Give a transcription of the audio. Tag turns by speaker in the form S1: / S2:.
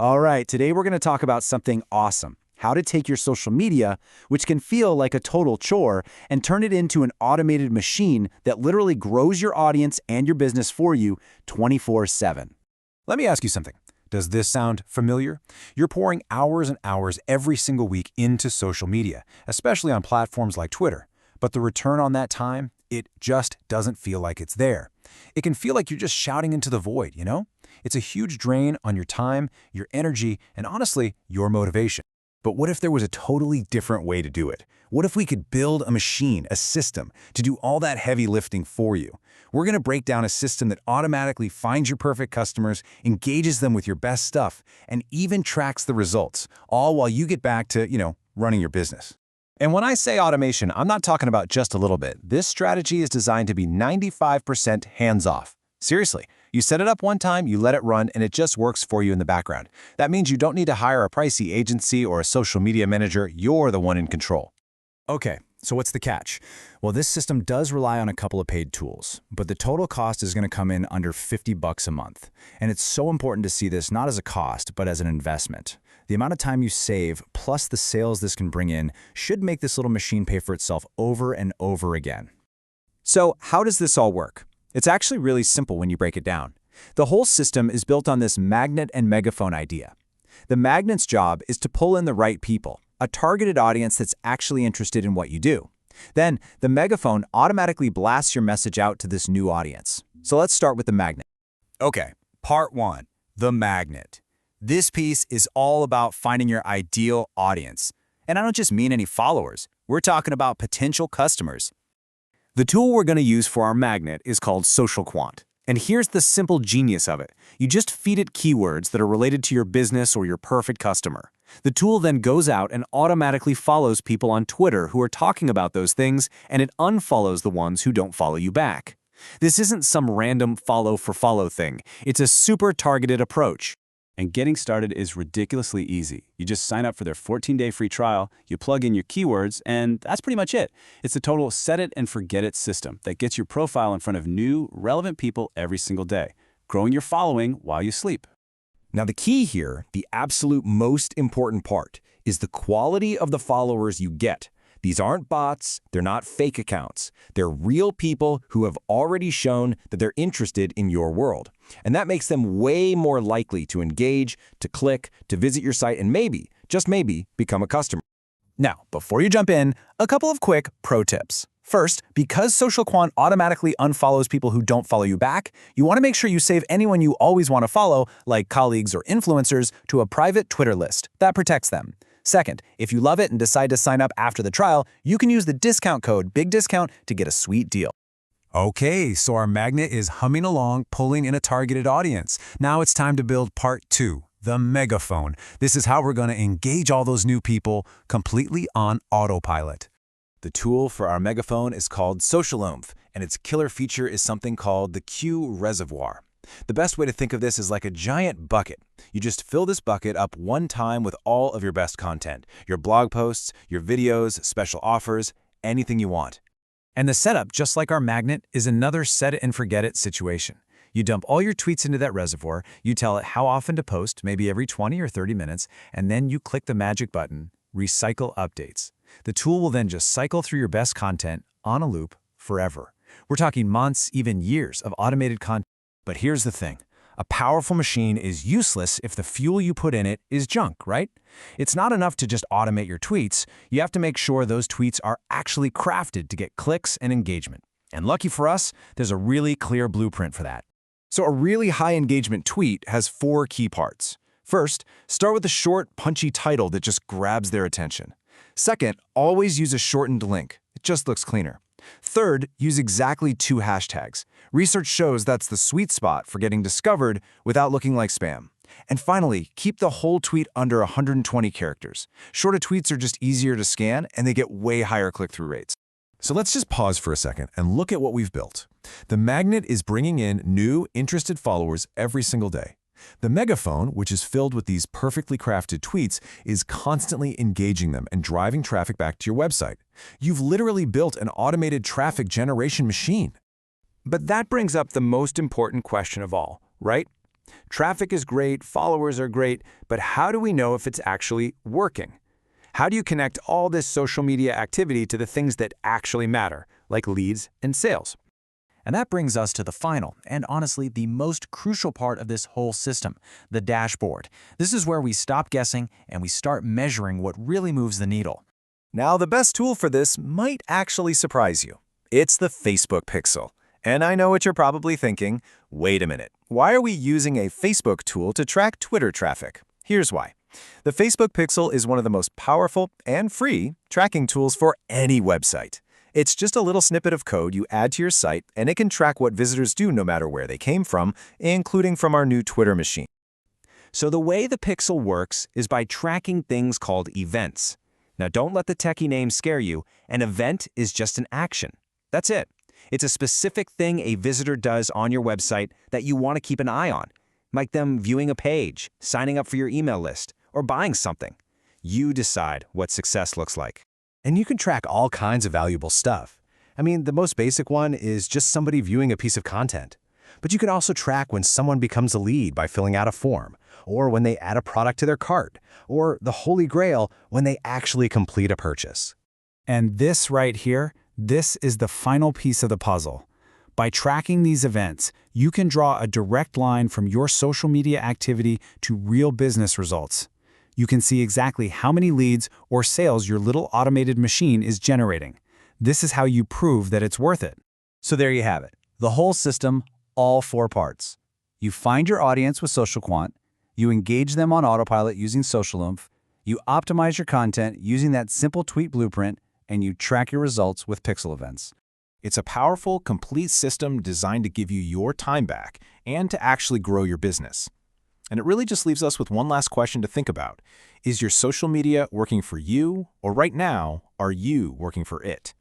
S1: All right, today we're going to talk about something awesome. How to take your social media, which can feel like a total chore, and turn it into an automated machine that literally grows your audience and your business for you 24/7.
S2: Let me ask you something. Does this sound familiar? You're pouring hours and hours every single week into social media, especially on platforms like Twitter. But the return on that time, it just doesn't feel like it's there. It can feel like you're just shouting into the void, you know? It's a huge drain on your time, your energy, and honestly, your motivation. But what if there was a totally different way to do it? What if we could build a machine, a system, to do all that heavy lifting for you? We're going to break down a system that automatically finds your perfect customers, engages them with your best stuff, and even tracks the results, all while you get back to, running your business. And when I say automation, I'm not talking about just a little bit. This strategy is designed to be 95% hands-off. Seriously, you set it up one time, you let it run, and it just works for you in the background. That means you don't need to hire a pricey agency or a social media manager. You're the one in control.
S3: Okay, so what's the catch? Well, this system does rely on a couple of paid tools, but the total cost is going to come in under $50 a month. And it's so important to see this not as a cost, but as an investment. The amount of time you save, plus the sales this can bring in, should make this little machine pay for itself over and over again.
S1: So, how does this all work? It's actually really simple when you break it down. The whole system is built on this magnet and megaphone idea. The magnet's job is to pull in the right people, a targeted audience that's actually interested in what you do. Then, the megaphone automatically blasts your message out to this new audience. So let's start with the magnet.
S2: Okay, part one, the magnet. This piece is all about finding your ideal audience. And I don't just mean any followers. We're talking about potential customers. The tool we're going to use for our magnet is called SocialQuant. And here's the simple genius of it. You just feed it keywords that are related to your business or your perfect customer. The tool then goes out and automatically follows people on Twitter who are talking about those things, and it unfollows the ones who don't follow you back. This isn't some random follow for follow thing. It's a super targeted approach.
S4: And getting started is ridiculously easy. You just sign up for their 14-day free trial, you plug in your keywords, and that's pretty much it. It's a total set it and forget it system that gets your profile in front of new, relevant people every single day, growing your following while you sleep.
S2: Now the key here, the absolute most important part, is the quality of the followers you get. These aren't bots, they're not fake accounts. They're real people who have already shown that they're interested in your world. And that makes them way more likely to engage, to click, to visit your site, and maybe, just maybe, become a customer.
S1: Now, before you jump in, a couple of quick pro tips. First, because SocialQuant automatically unfollows people who don't follow you back, you want to make sure you save anyone you always want to follow, like colleagues or influencers, to a private Twitter list. That protects them. Second, if you love it and decide to sign up after the trial, you can use the discount code BIGDISCOUNT to get a sweet deal.
S2: Okay, so our magnet is humming along, pulling in a targeted audience. Now it's time to build part two, the megaphone. This is how we're going to engage all those new people completely on autopilot.
S4: The tool for our megaphone is called SocialOMF, and its killer feature is something called the Q Reservoir. The best way to think of this is like a giant bucket. You just fill this bucket up one time with all of your best content, your blog posts, your videos, special offers, anything you want.
S3: And the setup, just like our magnet, is another set it and forget it situation. You dump all your tweets into that reservoir, you tell it how often to post, maybe every 20 or 30 minutes, and then you click the magic button, Recycle Updates. The tool will then just cycle through your best content on a loop forever. We're talking months, even years of automated content.
S2: But here's the thing. A powerful machine is useless if the fuel you put in it is junk, right? It's not enough to just automate your tweets. You have to make sure those tweets are actually crafted to get clicks and engagement. And lucky for us, there's a really clear blueprint for that. So a really high engagement tweet has 4 key parts. First, start with a short, punchy title that just grabs their attention. Second, always use a shortened link. It just looks cleaner. Third, use exactly 2 hashtags. Research shows that's the sweet spot for getting discovered without looking like spam. And finally, keep the whole tweet under 120 characters. Shorter tweets are just easier to scan, and they get way higher click-through rates. So let's just pause for a second and look at what we've built. The magnet is bringing in new, interested followers every single day. The megaphone, which is filled with these perfectly crafted tweets, is constantly engaging them and driving traffic back to your website. You've literally built an automated traffic generation machine.
S1: But that brings up the most important question of all, right? Traffic is great, followers are great, but how do we know if it's actually working? How do you connect all this social media activity to the things that actually matter, like leads and sales?
S3: And that brings us to the final, and honestly, the most crucial part of this whole system, the dashboard. This is where we stop guessing and we start measuring what really moves the needle.
S1: Now, the best tool for this might actually surprise you. It's the Facebook Pixel. And I know what you're probably thinking. Wait a minute, why are we using a Facebook tool to track Twitter traffic? Here's why. The Facebook Pixel is one of the most powerful and free tracking tools for any website. It's just a little snippet of code you add to your site, and it can track what visitors do no matter where they came from, including from our new Twitter machine.
S2: So the way the Pixel works is by tracking things called events. Now don't let the techie name scare you. An event is just an action. That's it. It's a specific thing a visitor does on your website that you want to keep an eye on, like them viewing a page, signing up for your email list, or buying something. You decide what success looks like.
S3: And you can track all kinds of valuable stuff. I mean, the most basic one is just somebody viewing a piece of content. But you can also track when someone becomes a lead by filling out a form, or when they add a product to their cart, or the holy grail, when they actually complete a purchase. And this right here, this is the final piece of the puzzle. By tracking these events, you can draw a direct line from your social media activity to real business results. You can see exactly how many leads or sales your little automated machine is generating. This is how you prove that it's worth it.
S1: So there you have it. The whole system, all 4 parts. You find your audience with SocialQuant, you engage them on autopilot using SocialOomph, you optimize your content using that simple tweet blueprint, and you track your results with Pixel Events. It's a powerful, complete system designed to give you your time back and to actually grow your business. And it really just leaves us with one last question to think about. Is your social media working for you, or right now, are you working for it?